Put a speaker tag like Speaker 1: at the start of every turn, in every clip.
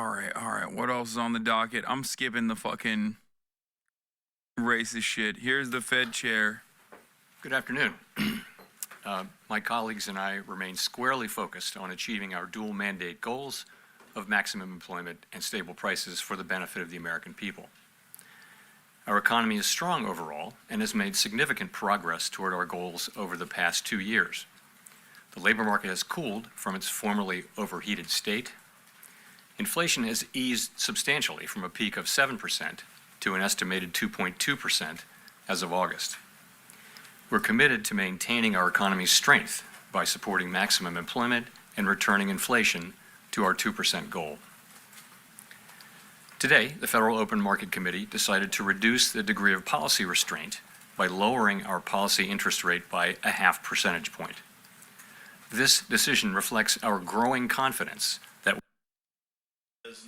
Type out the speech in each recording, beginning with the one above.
Speaker 1: right. What else is on the docket? I'm skipping the fucking racist shit. Here's the Fed chair.
Speaker 2: Good afternoon. My colleagues and I remain squarely focused on achieving our dual mandate goals of maximum employment and stable prices for the benefit of the American people. Our economy is strong overall and has made significant progress toward our goals over the past 2 years. The labor market has cooled from its formerly overheated state. Inflation has eased substantially from a peak of 7% to an estimated 2.2% as of August. We're committed to maintaining our economy's strength by supporting maximum employment and returning inflation to our 2% goal. Today, the Federal Open Market Committee decided to reduce the degree of policy restraint by lowering our policy interest rate by a half percentage point. This decision reflects our growing confidence that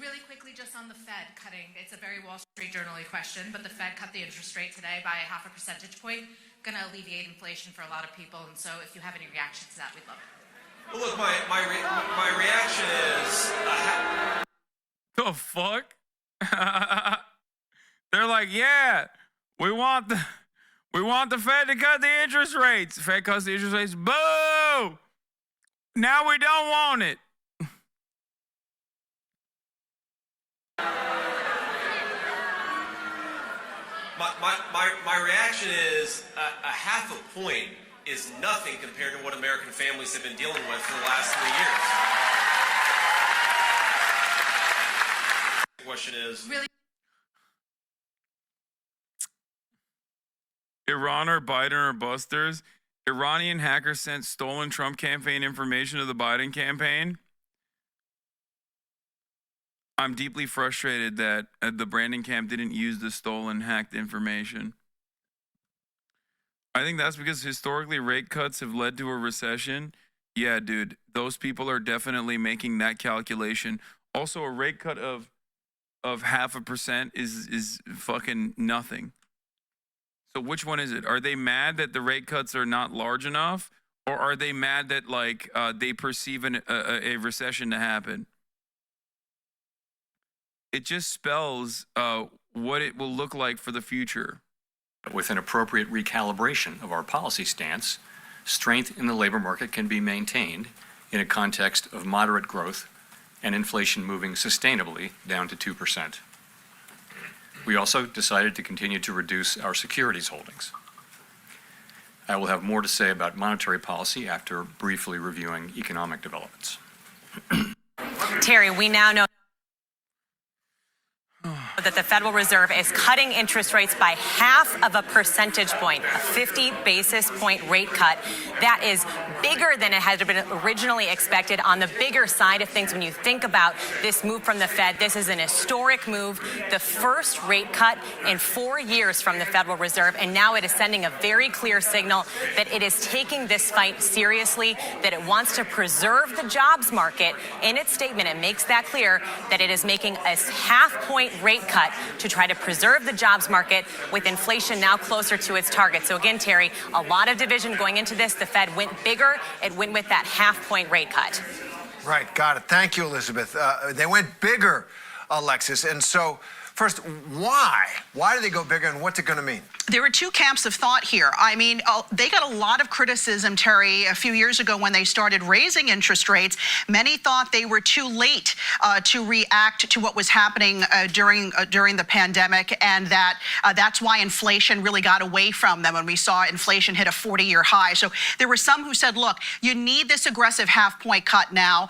Speaker 3: Really quickly, just on the Fed cutting, it's a very Wall Street Journal-y question, but the Fed cut the interest rate today by a half a percentage point, going to alleviate inflation for a lot of people, and so if you have any reaction to that, we'd love it.
Speaker 4: Well, look, my reaction is...
Speaker 1: The fuck? They're like, yeah, we want the Fed to cut the interest rates. The Fed cuts the interest rates. Boo! Now we don't want it.
Speaker 4: My reaction is a half a point is nothing compared to what American families have been dealing with for the last 3 years. The question is...
Speaker 3: Really?
Speaker 1: Iran or Biden or busters? Iranian hackers sent stolen Trump campaign information to the Biden campaign. I'm deeply frustrated that the branding camp didn't use the stolen, hacked information. I think that's because historically rate cuts have led to a recession. Yeah, dude, those people are definitely making that calculation. Also, a rate cut of 0.5% is fucking nothing. So which one is it? Are they mad that the rate cuts are not large enough? Or are they mad that they perceive a recession to happen? It just spells what it will look like for the future.
Speaker 2: with an appropriate recalibration of our policy stance, strength in the labor market can be maintained in a context of moderate growth and inflation moving sustainably down to 2%. We also decided to continue to reduce our securities holdings. I will have more to say about monetary policy after briefly reviewing economic developments.
Speaker 5: Terry, we now know that the Federal Reserve is cutting interest rates by 0.5 percentage point, a 50 basis point rate cut. That is bigger than it had been originally expected. On the bigger side of things, when you think about this move from the Fed, this is an historic move, the first rate cut in 4 years from the Federal Reserve, and now it is sending a very clear signal that it is taking this fight seriously, that it wants to preserve the jobs market. In its statement, it makes that clear that it is making a 0.5 point rate cut to try to preserve the jobs market with inflation now closer to its target. So again, Terry, a lot of division going into this. The Fed went bigger. It went with that 0.5 point rate cut.
Speaker 6: Right. Got it. Thank you, Elizabeth. They went bigger, Alexis. And so first, why? Why did they go bigger, and what's it going to mean?
Speaker 7: There were two camps of thought here. I mean, they got a lot of criticism, Terry, a few years ago when they started raising interest rates. Many thought they were too late to react to what was happening during the pandemic, and that's why inflation really got away from them when we saw inflation hit a 40-year high. So there were some who said, look, you need this aggressive 0.5 point cut now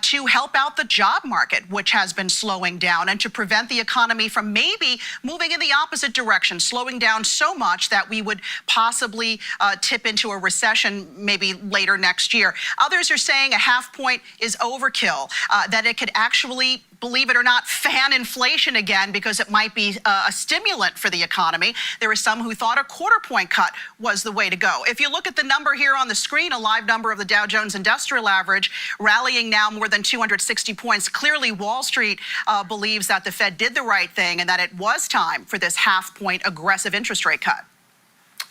Speaker 7: to help out the job market, which has been slowing down, and to prevent the economy from maybe moving in the opposite direction, slowing down so much that we would possibly tip into a recession maybe later next year. Others are saying a 0.5 point is overkill, that it could actually, believe it or not, fan inflation again because it might be a stimulant for the economy. There are some who thought a 0.25 point cut was the way to go. If you look at the number here on the screen, a live number of the Dow Jones Industrial Average rallying now more than 260 points. Clearly, Wall Street believes that the Fed did the right thing and that it was time for this 0.5 point aggressive interest rate cut.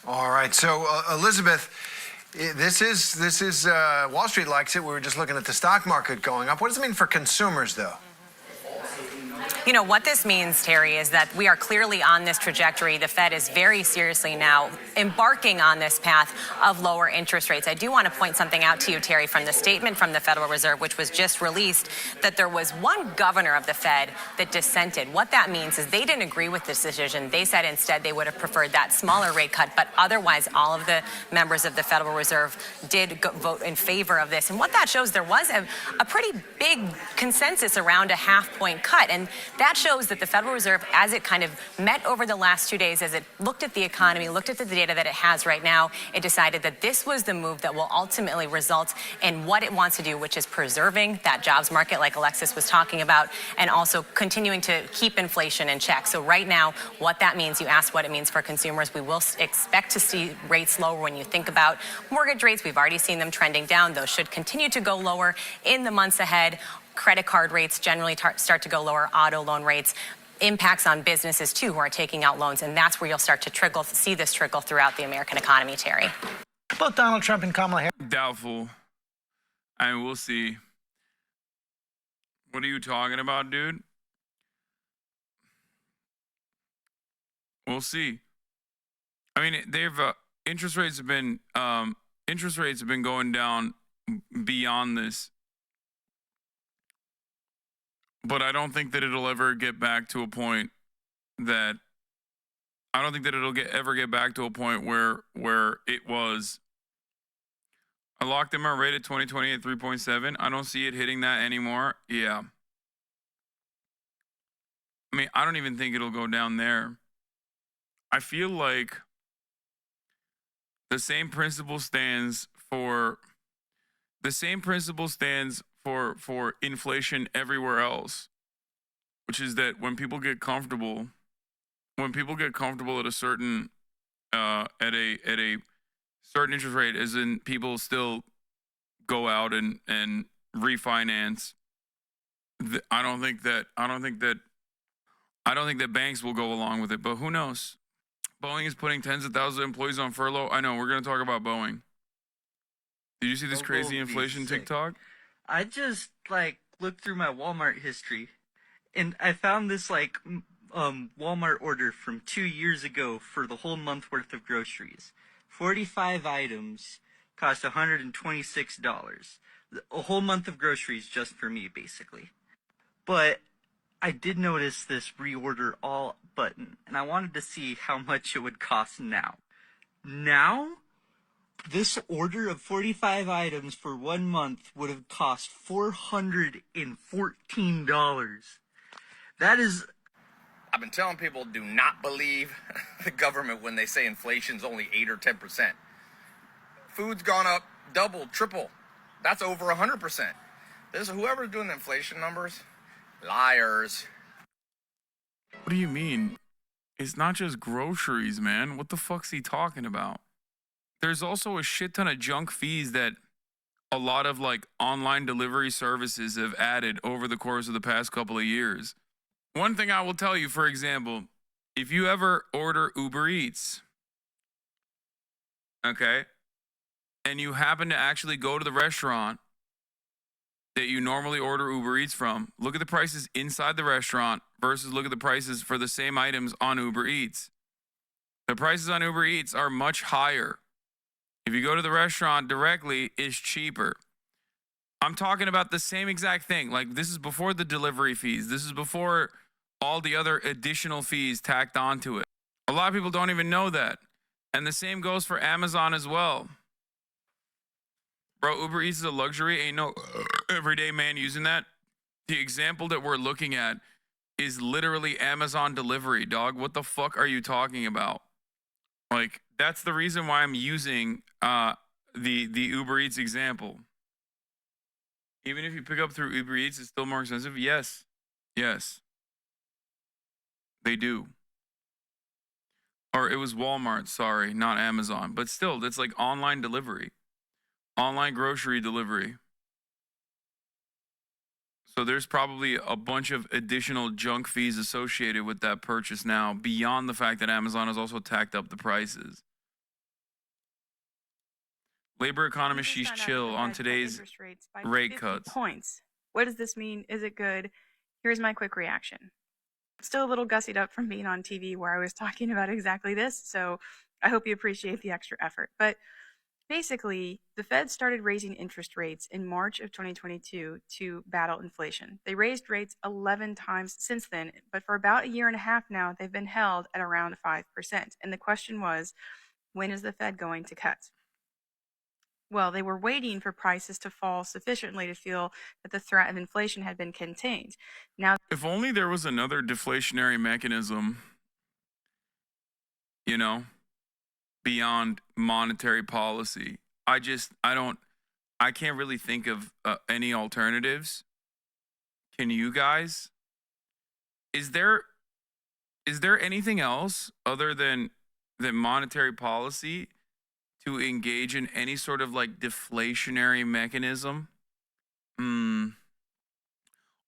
Speaker 6: All right. So, Elizabeth, this is Wall Street likes it. We were just looking at the stock market going up. What does it mean for consumers, though?
Speaker 5: You know, what this means, Terry, is that we are clearly on this trajectory. The Fed is very seriously now embarking on this path of lower interest rates. I do want to point something out to you, Terry, from the statement from the Federal Reserve, which was just released, that there was one governor of the Fed that dissented. What that means is they didn't agree with this decision. They said instead they would have preferred that smaller rate cut, but otherwise all of the members of the Federal Reserve did vote in favor of this. And what that shows, there was a pretty big consensus around a half-point cut. And that shows that the Federal Reserve, as it kind of met over the last 2 days, as it looked at the economy, looked at the data that it has right now, it decided that this was the move that will ultimately result in what it wants to do, which is preserving that jobs market like Alexis was talking about, and also continuing to keep inflation in check. So right now, what that means, you asked what it means for consumers. We will expect to see rates lower. When you think about mortgage rates, we've already seen them trending down. Those should continue to go lower in the months ahead. Credit card rates generally start to go lower, auto loan rates, impacts on businesses too who are taking out loans, and that's where you'll start to see this trickle throughout the American economy, Terry.
Speaker 8: Both Donald Trump and Kamala Harris.
Speaker 1: Doubtful. I mean, we'll see. What are you talking about, dude? We'll see. I mean, they've interest rates have been going down beyond this. But I don't think that it'll ever get back to a point that ever get back to a point where it was. I locked in my rate at 2020 at 3.7. I don't see it hitting that anymore. Yeah. I mean, I don't even think it'll go down there. I feel like the same principle stands for inflation everywhere else, which is that when people get comfortable at a certain at a certain interest rate, as in people still go out and refinance, I don't think that banks will go along with it, but who knows? Boeing is putting tens of thousands of employees on furlough. I know, we're going to talk about Boeing. Did you see this crazy inflation TikTok?
Speaker 9: I just looked through my Walmart history, and I found this Walmart order from 2 years ago for the whole month worth of groceries. 45 items cost $126. A whole month of groceries just for me, basically. But I did notice this reorder all button, and I wanted to see how much it would cost now. Now, this order of 45 items for 1 month would have cost $414. That is...
Speaker 10: I've been telling people, do not believe the government when they say inflation's only 8 or 10%. Food's gone up double, triple. That's over 100%. Whoever's doing the inflation numbers, liars.
Speaker 1: What do you mean? It's not just groceries, man. What the fuck's he talking about? There's also a shit ton of junk fees that a lot of online delivery services have added over the course of the past couple of years. One thing I will tell you, for example, if you ever order Uber Eats, okay, and you happen to actually go to the restaurant that you normally order Uber Eats from, look at the prices inside the restaurant versus look at the prices for the same items on Uber Eats. The prices on Uber Eats are much higher. If you go to the restaurant directly, it's cheaper. I'm talking about the same exact thing. This is before the delivery fees. This is before all the other additional fees tacked onto it. A lot of people don't even know that. And the same goes for Amazon as well. Bro, Uber Eats is a luxury. Ain't no everyday man using that. The example that we're looking at is literally Amazon delivery, dog. What the fuck are you talking about? That's the reason why I'm using the Uber Eats example. Even if you pick up through Uber Eats, it's still more expensive. Yes. They do. Or it was Walmart, sorry, not Amazon. But still, that's online delivery. Online grocery delivery. So there's probably a bunch of additional junk fees associated with that purchase now, beyond the fact that Amazon has also tacked up the prices. Labor economist, she's chill on today's rate cuts.
Speaker 11: Points. What does this mean? Is it good? Here's my quick reaction. Still a little gussied up from being on TV where I was talking about exactly this, so I hope you appreciate the extra effort. But basically, the Fed started raising interest rates in March of 2022 to battle inflation. They raised rates 11 times since then, but for about a year and a half now, they've been held at around 5%. And the question was, when is the Fed going to cut? Well, they were waiting for prices to fall sufficiently to feel that the threat of inflation had been contained. Now,
Speaker 1: If only there was another deflationary mechanism, you know, beyond monetary policy. I can't really think of any alternatives. Can you guys? Is there anything else other than monetary policy to engage in any sort of like deflationary mechanism?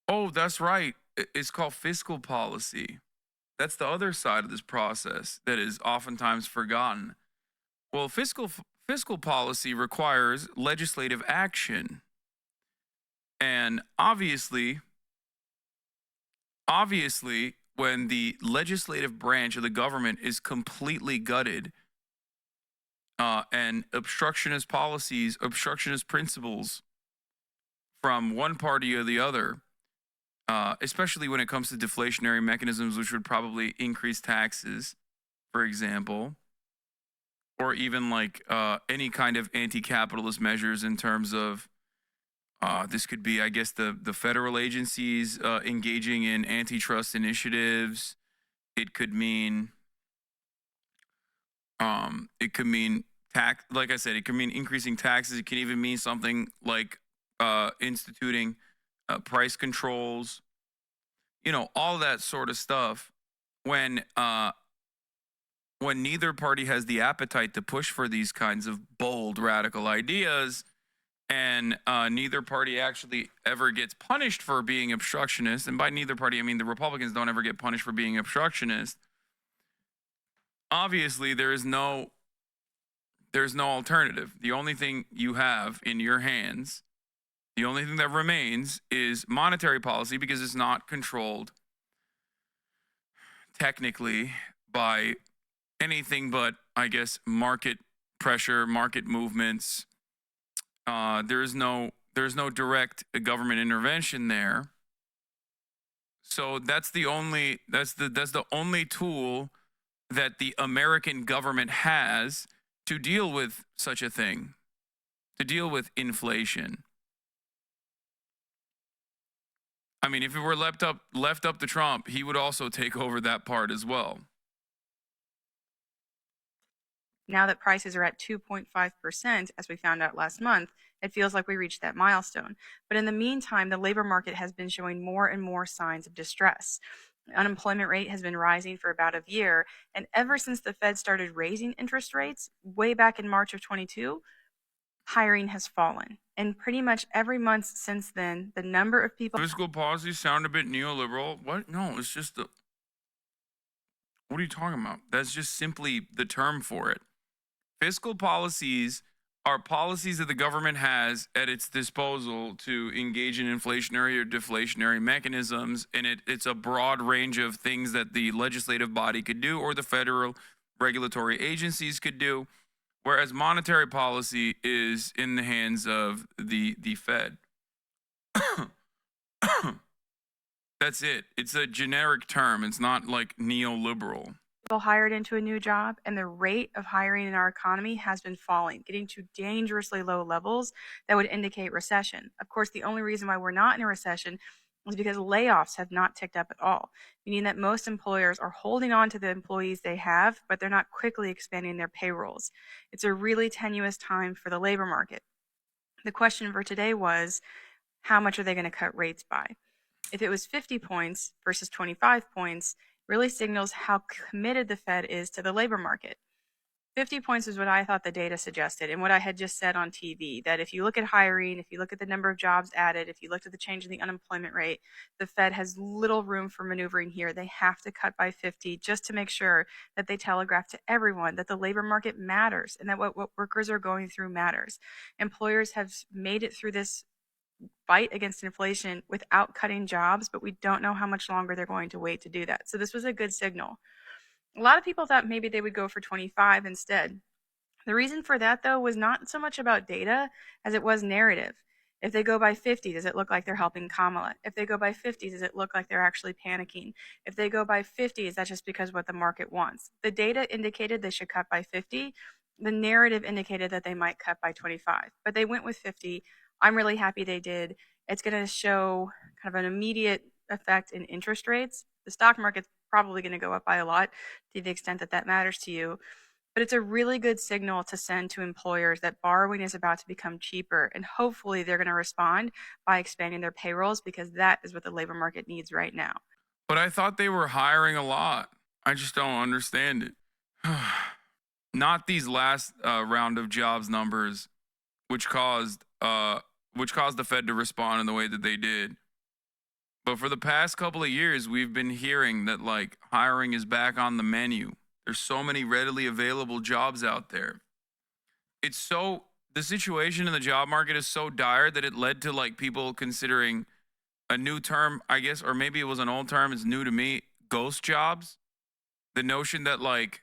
Speaker 1: Oh, that's right. It's called fiscal policy. That's the other side of this process that is oftentimes forgotten. Well, fiscal policy requires legislative action. And obviously, when the legislative branch of the government is completely gutted, and obstructionist policies, obstructionist principles from one party or the other, especially when it comes to deflationary mechanisms, which would probably increase taxes, for example, or even like any kind of anti-capitalist measures in terms of this could be, I guess, the federal agencies engaging in antitrust initiatives. It could mean tax. Like I said, it could mean increasing taxes. It can even mean something like instituting price controls. You know, all that sort of stuff. When neither party has the appetite to push for these kinds of bold, radical ideas, and neither party actually ever gets punished for being obstructionist, and by neither party, I mean the Republicans don't ever get punished for being obstructionist, obviously there's no alternative. The only thing you have in your hands, the only thing that remains is monetary policy, because it's not controlled technically by anything but, I guess, market pressure, market movements. There's no direct government intervention there. So that's the only tool that the American government has to deal with such a thing, to deal with inflation. I mean, if it were left up to Trump, he would also take over that part as well.
Speaker 11: now that prices are at 2.5%, as we found out last month, it feels like we reached that milestone. But in the meantime, the labor market has been showing more and more signs of distress. The unemployment rate has been rising for about a year, and ever since the Fed started raising interest rates way back in March of 22, hiring has fallen. And pretty much every month since then, the number of people...
Speaker 1: Fiscal policies sound a bit neoliberal. What? No, it's just the... What are you talking about? That's just simply the term for it. Fiscal policies are policies that the government has at its disposal to engage in inflationary or deflationary mechanisms, and it's a broad range of things that the legislative body could do or the federal regulatory agencies could do, whereas monetary policy is in the hands of the Fed. That's it. It's a generic term. It's not like neoliberal.
Speaker 11: People hired into a new job, and the rate of hiring in our economy has been falling, getting to dangerously low levels that would indicate recession. Of course, the only reason why we're not in a recession is because layoffs have not ticked up at all, meaning that most employers are holding on to the employees they have, but they're not quickly expanding their payrolls. It's a really tenuous time for the labor market. The question for today was, how much are they going to cut rates by? If it was 50 points versus 25 points, really signals how committed the Fed is to the labor market. 50 points is what I thought the data suggested, and what I had just said on TV, that if you look at hiring, if you look at the number of jobs added, if you looked at the change in the unemployment rate, the Fed has little room for maneuvering here. They have to cut by 50 just to make sure that they telegraph to everyone that the labor market matters and that what workers are going through matters. Employers have made it through this fight against inflation without cutting jobs, but we don't know how much longer they're going to wait to do that. So this was a good signal. A lot of people thought maybe they would go for 25 instead. The reason for that, though, was not so much about data as it was narrative. If they go by 50, does it look like they're helping Kamala? If they go by 50, does it look like they're actually panicking? If they go by 50, is that just because what the market wants? The data indicated they should cut by 50. The narrative indicated that they might cut by 25, but they went with 50. I'm really happy they did. It's going to show kind of an immediate effect in interest rates. The stock market's probably going to go up by a lot to the extent that that matters to you. But it's a really good signal to send to employers that borrowing is about to become cheaper. And hopefully they're going to respond by expanding their payrolls because that is what the labor market needs right now.
Speaker 1: But I thought they were hiring a lot. I just don't understand it. Not these last round of jobs numbers, which caused the Fed to respond in the way that they did. But for the past couple of years, we've been hearing that like hiring is back on the menu. There's so many readily available jobs out there. The situation in the job market is so dire that it led to like people considering a new term, I guess, or maybe it was an old term, it's new to me, ghost jobs. The notion that like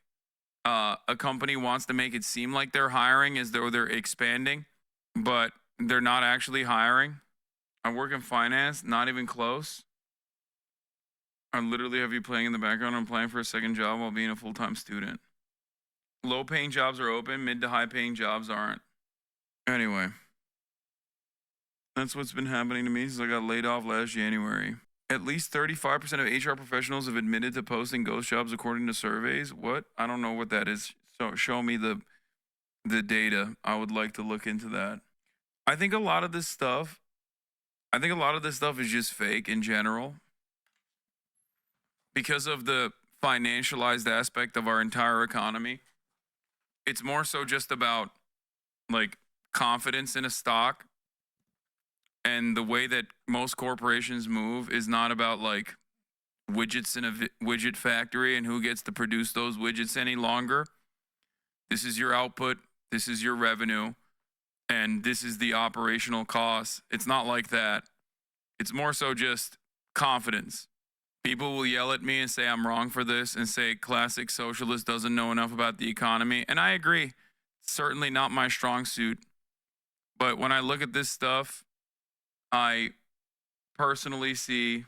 Speaker 1: a company wants to make it seem like they're hiring as though they're expanding, but they're not actually hiring. I work in finance, not even close. I literally have you playing in the background. I'm applying for a second job while being a full-time student. Low-paying jobs are open. Mid to high-paying jobs aren't. Anyway, that's what's been happening to me since I got laid off last January. At least 35% of HR professionals have admitted to posting ghost jobs according to surveys. What? I don't know what that is. So show me the data. I would like to look into that. I think a lot of this stuff is just fake in general. Because of the financialized aspect of our entire economy, it's more so just about like confidence in a stock. And the way that most corporations move is not about like widgets in a widget factory and who gets to produce those widgets any longer. This is your output, this is your revenue, and this is the operational cost. It's not like that. It's more so just confidence. People will yell at me and say I'm wrong for this and say classic socialist doesn't know enough about the economy. And I agree. Certainly not my strong suit. But when I look at this stuff, I personally see,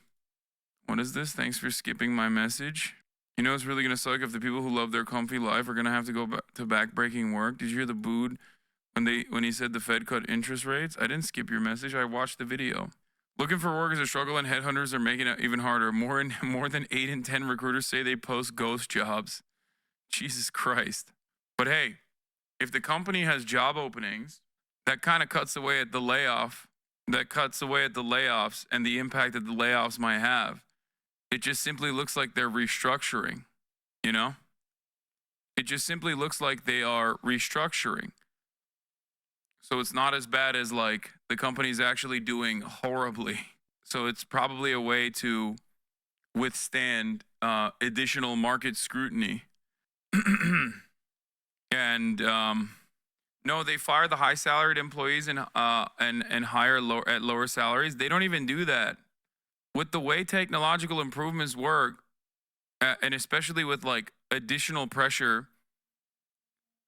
Speaker 1: what is this? Thanks for skipping my message. You know, it's really going to suck if the people who love their comfy life are going to have to go back to backbreaking work. Did you hear the booed when he said the Fed cut interest rates? I didn't skip your message. I watched the video. Looking for work is a struggle, and headhunters are making it even harder. More than 8 in 10 recruiters say they post ghost jobs. Jesus Christ. But hey, if the company has job openings, that kind of cuts away at the layoffs and the impact that the layoffs might have. It just simply looks like they're restructuring, you know? It just simply looks like they are restructuring. So it's not as bad as like the company's actually doing horribly. So it's probably a way to withstand additional market scrutiny. And no, they fire the high salaried employees and hire at lower salaries. They don't even do that. With the way technological improvements work, and especially with like additional pressure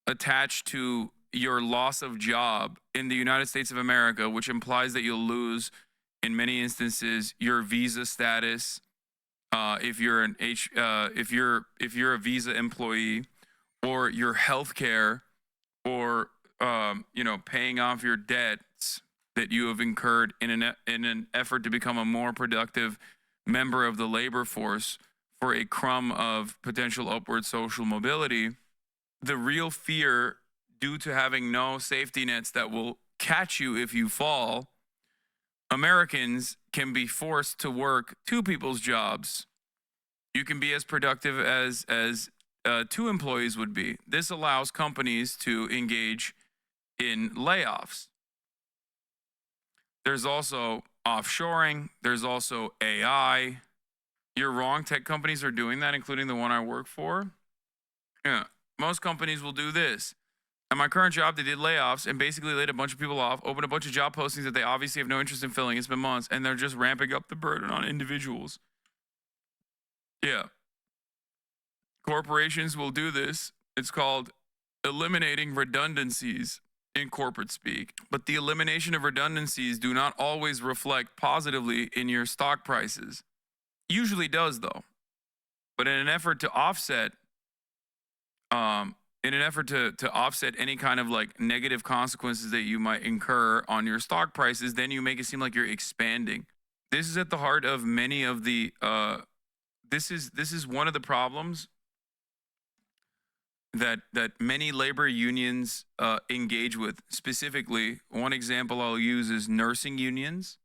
Speaker 1: attached to your loss of job in the United States of America, which implies that you'll lose, in many instances, your visa status if you're a visa employee, or your health care, or paying off your debts that you have incurred in an effort to become a more productive member of the labor force for a crumb of potential upward social mobility. The real fear, due to having no safety nets that will catch you if you fall, Americans can be forced to work 2 people's jobs. You can be as productive as 2 employees would be. This allows companies to engage in layoffs. There's also offshoring. There's also AI. You're wrong. Tech companies are doing that, including the one I work for. Yeah. Most companies will do this. At my current job, they did layoffs and basically laid a bunch of people off, opened a bunch of job postings that they obviously have no interest in filling. It's been months, and they're just ramping up the burden on individuals. Yeah. Corporations will do this. It's called eliminating redundancies in corporate speak. But the elimination of redundancies do not always reflect positively in your stock prices. Usually does, though. But in an effort to offset any kind of like negative consequences that you might incur on your stock prices, then you make it seem like you're expanding. This is at the heart of many of the this is one of the problems that many labor unions engage with. Specifically, one example I'll use is nursing unions.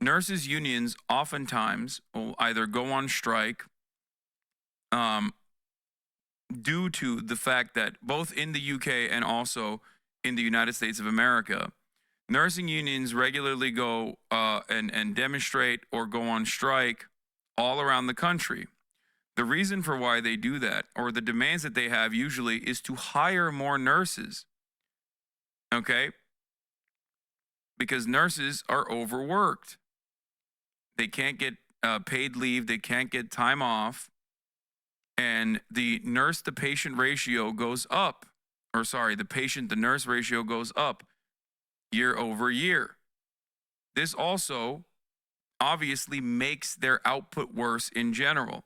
Speaker 1: Nurses unions oftentimes will either go on strike due to the fact that both in the UK and also in the United States of America, nursing unions regularly go and demonstrate or go on strike all around the country. The reason for why they do that, or the demands that they have usually, is to hire more nurses. Okay? Because nurses are overworked. They can't get paid leave, they can't get time off, and the nurse to patient ratio goes up. Or sorry, the patient to nurse ratio goes up year over year. This also obviously makes their output worse in general.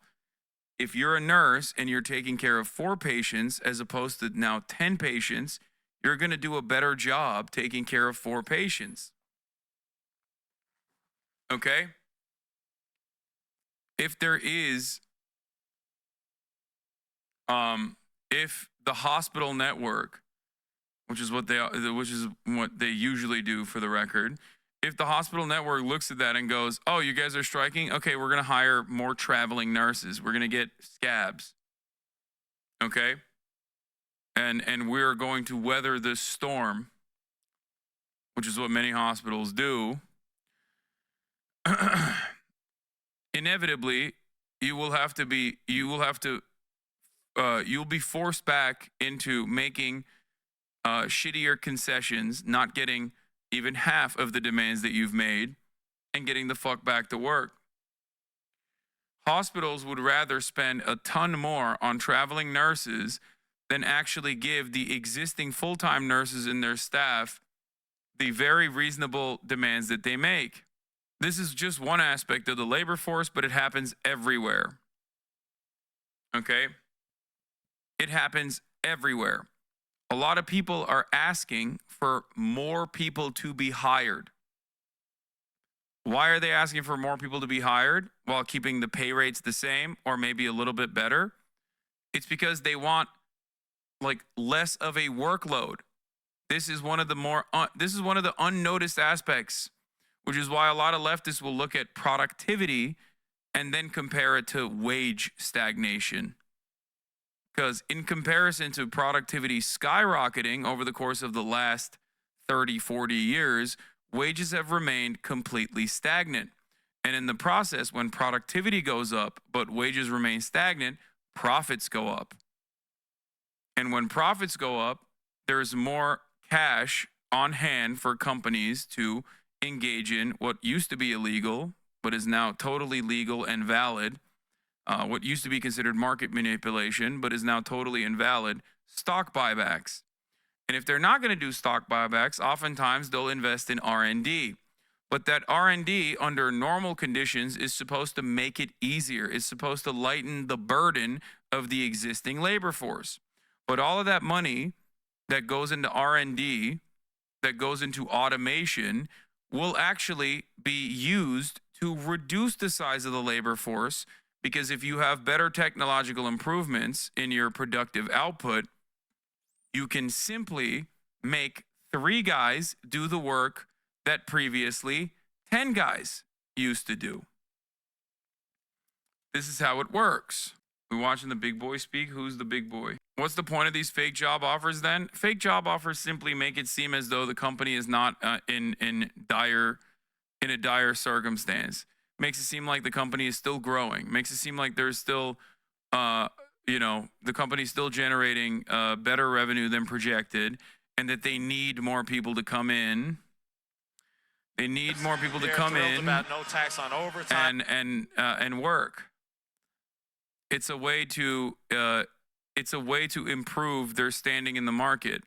Speaker 1: If you're a nurse and you're taking care of 4 patients as opposed to now 10 patients, you're going to do a better job taking care of 4 patients. Okay? If there is, if the hospital network, which is what they usually do for the record, if the hospital network looks at that and goes, oh, you guys are striking? Okay, we're going to hire more traveling nurses. We're going to get scabs. Okay? And we're going to weather this storm, which is what many hospitals do. Inevitably, you'll be forced back into making shittier concessions, not getting even half of the demands that you've made, and getting the fuck back to work. Hospitals would rather spend a ton more on traveling nurses than actually give the existing full-time nurses and their staff the very reasonable demands that they make. This is just one aspect of the labor force, but it happens everywhere. Okay? It happens everywhere. A lot of people are asking for more people to be hired. Why are they asking for more people to be hired while keeping the pay rates the same or maybe a little bit better? It's because they want like less of a workload. This is one of the unnoticed aspects, which is why a lot of leftists will look at productivity and then compare it to wage stagnation. Because in comparison to productivity skyrocketing over the course of the last 30, 40 years, wages have remained completely stagnant. And in the process, when productivity goes up, but wages remain stagnant, profits go up. And when profits go up, there's more cash on hand for companies to engage in what used to be illegal, but is now totally legal and valid. What used to be considered market manipulation, but is now totally invalid, stock buybacks. And if they're not going to do stock buybacks, oftentimes they'll invest in R&D. But that R&D under normal conditions is supposed to make it easier. It's supposed to lighten the burden of the existing labor force. But all of that money that goes into R&D, that goes into automation, will actually be used to reduce the size of the labor force. Because if you have better technological improvements in your productive output, you can simply make 3 guys do the work that previously 10 guys used to do. This is how it works. We're watching the big boy speak. Who's the big boy? What's the point of these fake job offers then? Fake job offers simply make it seem as though the company is not in a dire circumstance. Makes it seem like the company is still growing. Makes it seem like there's still, the company's still generating better revenue than projected, and that they need more people to come in. They need more people to come in
Speaker 12: about no tax on overtime
Speaker 1: and work. It's a way to improve their standing in the market.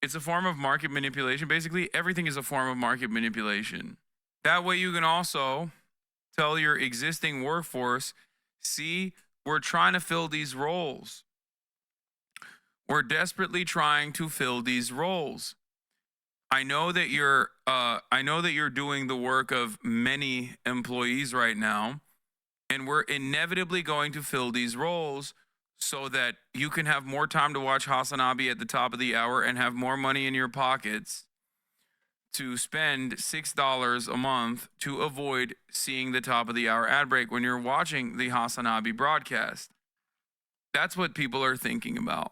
Speaker 1: It's a form of market manipulation. Basically, everything is a form of market manipulation. That way you can also tell your existing workforce, see, we're trying to fill these roles. We're desperately trying to fill these roles. I know that you're doing the work of many employees right now, and we're inevitably going to fill these roles so that you can have more time to watch Hasanabi at the top of the hour and have more money in your pockets to spend $6 a month to avoid seeing the top of the hour ad break when you're watching the Hasanabi broadcast. That's what people are thinking about.